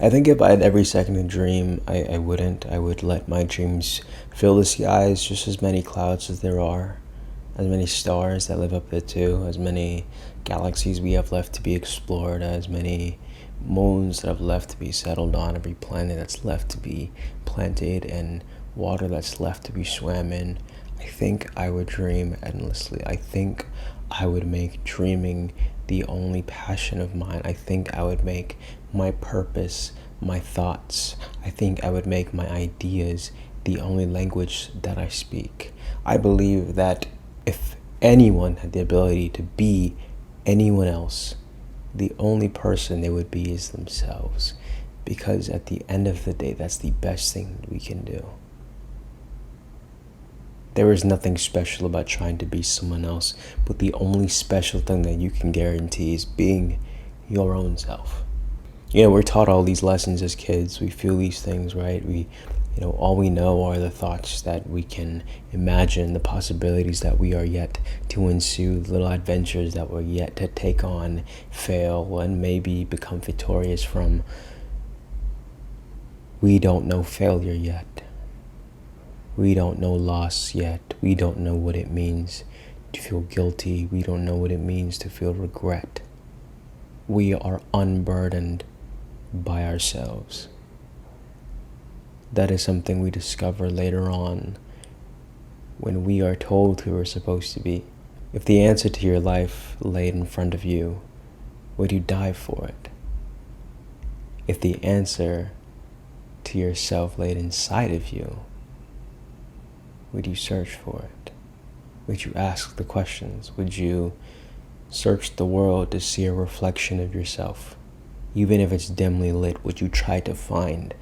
I think if I had every second to dream, I wouldn't. I would let my dreams fill the skies, just as many clouds as there are, as many stars that live up there too, as many galaxies we have left to be explored, as many moons that have left to be settled on, every planet that's left to be planted, and water that's left to be swam in. I think I would dream endlessly. I think I would make dreaming the only passion of mine. I think I would make my purpose my thoughts. I think I would make my ideas the only language that I speak. I believe that if anyone had the ability to be anyone else, the only person they would be is themselves. Because at the end of the day, that's the best thing we can do. There is nothing special about trying to be someone else, but the only special thing that you can guarantee is being your own self. We're taught all these lessons as kids. We feel these things, right? All we know are the thoughts that we can imagine, the possibilities that we are yet to ensue, the little adventures that we're yet to take on, fail, and maybe become victorious from. We don't know failure yet. We don't know loss yet. We don't know what it means to feel guilty. We don't know what it means to feel regret. We are unburdened by ourselves. That is something we discover later on when we are told who we're supposed to be. If the answer to your life laid in front of you, would you dive for it? If the answer to yourself laid inside of you, would you search for it? Would you ask the questions? Would you search the world to see a reflection of yourself? Even if it's dimly lit, would you try to find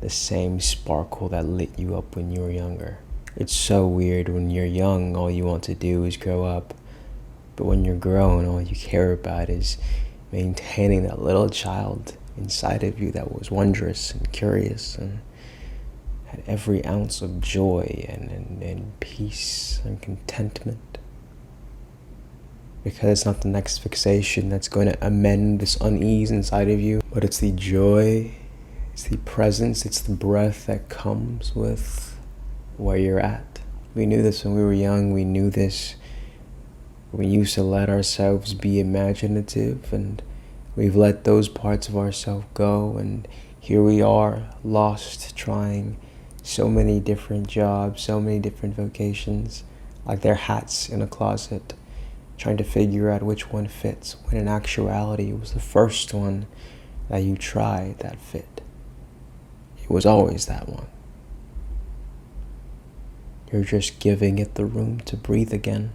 the same sparkle that lit you up when you were younger? It's so weird. When you're young, all you want to do is grow up. But when you're grown, all you care about is maintaining that little child inside of you that was wondrous and curious and had every ounce of joy and peace and contentment. Because it's not the next fixation that's going to amend this unease inside of you, but it's the joy, it's the presence, it's the breath that comes with where you're at. We knew this when we were young. We knew this. We used to let ourselves be imaginative, and we've let those parts of ourselves go, and here we are, lost, trying so many different jobs, so many different vocations, like they're hats in a closet, trying to figure out which one fits, when in actuality it was the first one that you tried that fit. It was always that one. You're just giving it the room to breathe again.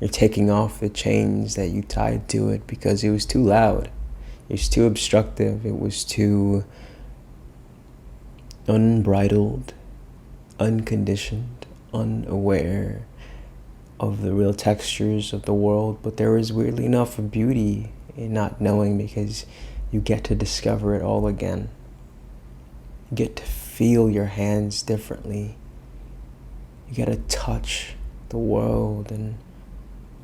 You're taking off the chains that you tied to it because it was too loud. It was too obstructive. It was too unbridled, unconditioned, unaware of the real textures of the world. But there is weirdly enough a beauty in not knowing, because you get to discover it all again. You get to feel your hands differently. You get to touch the world and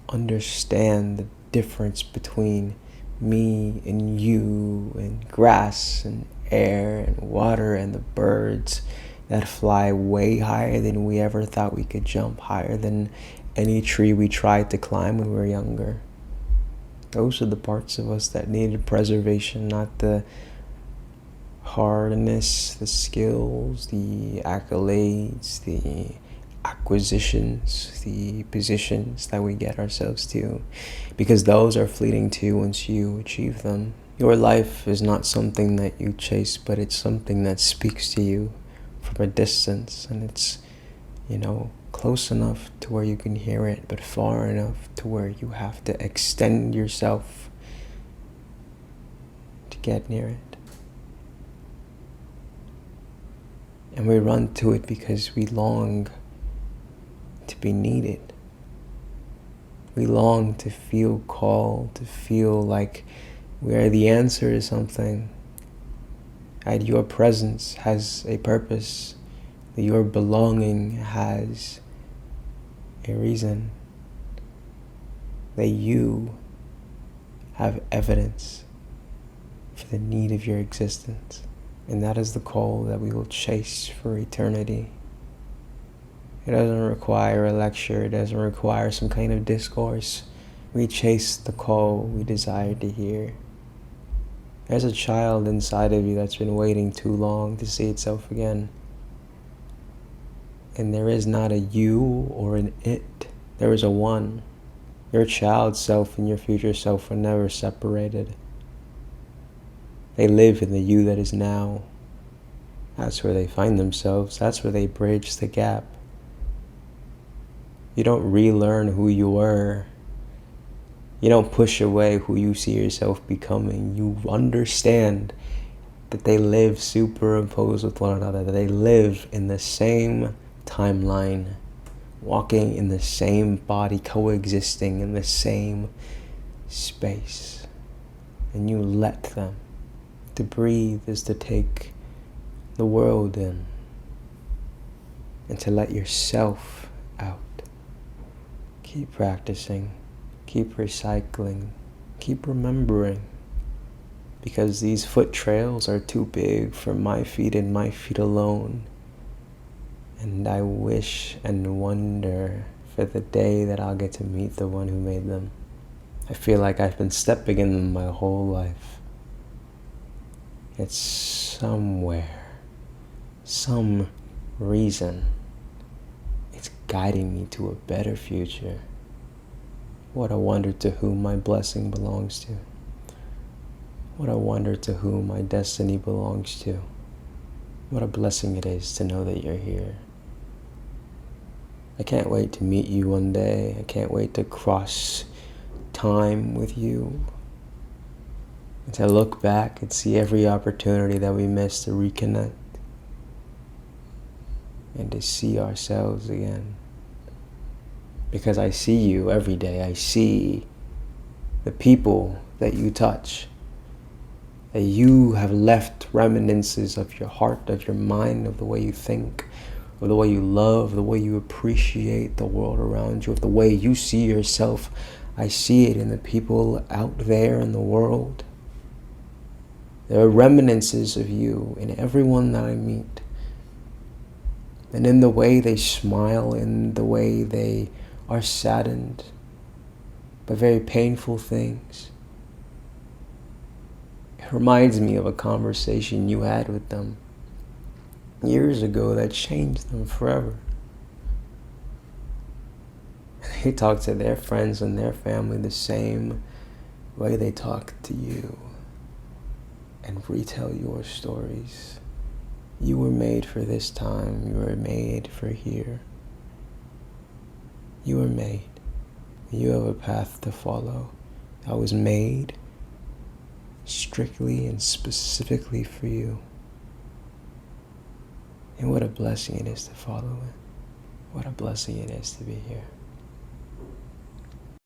understand the difference between me and you and grass and air and water and the birds that fly way higher than we ever thought we could jump, higher than any tree we tried to climb when we were younger. Those are the parts of us that needed preservation, not the hardness, the skills, the accolades, the acquisitions, the positions that we get ourselves to, because those are fleeting too once you achieve them. Your life is not something that you chase, but it's something that speaks to you from a distance, and it's, close enough to where you can hear it, but far enough to where you have to extend yourself to get near it. And we run to it because we long to be needed. We long to feel called, to feel like we are the answer to something. That your presence has a purpose, that your belonging has a reason, that you have evidence for the need of your existence. And that is the call that we will chase for eternity. It doesn't require a lecture. It doesn't require some kind of discourse. We chase the call we desire to hear. There's a child inside of you that's been waiting too long to see itself again. And there is not a you or an it. There is a one. Your child self and your future self are never separated. They live in the you that is now. That's where they find themselves. That's where they bridge the gap. You don't relearn who you were. You don't push away who you see yourself becoming. You understand that they live superimposed with one another, that they live in the same timeline, walking in the same body, coexisting in the same space. And you let them. To breathe is to take the world in and to let yourself out. Keep practicing, keep recycling, keep remembering, because these foot trails are too big for my feet and my feet alone. And I wish and wonder for the day that I'll get to meet the one who made them. I feel like I've been stepping in them my whole life. It's somewhere, some reason, it's guiding me to a better future. What a wonder to whom my blessing belongs to. What a wonder to whom my destiny belongs to. What a blessing it is to know that you're here. I can't wait to meet you one day. I can't wait to cross time with you. And to look back and see every opportunity that we missed to reconnect. And to see ourselves again. Because I see you every day. I see the people that you touch. That you have left reminiscences of your heart, of your mind, of the way you think, of the way you love, the way you appreciate the world around you, of the way you see yourself. I see it in the people out there in the world. There are reminiscences of you in everyone that I meet. And in the way they smile, in the way they are saddened by very painful things. It reminds me of a conversation you had with them years ago that changed them forever. They talk to their friends and their family the same way they talk to you and retell your stories. You were made for this time. You were made for here. You were made. You have a path to follow that was made strictly and specifically for you. And what a blessing it is to follow it. What a blessing it is to be here.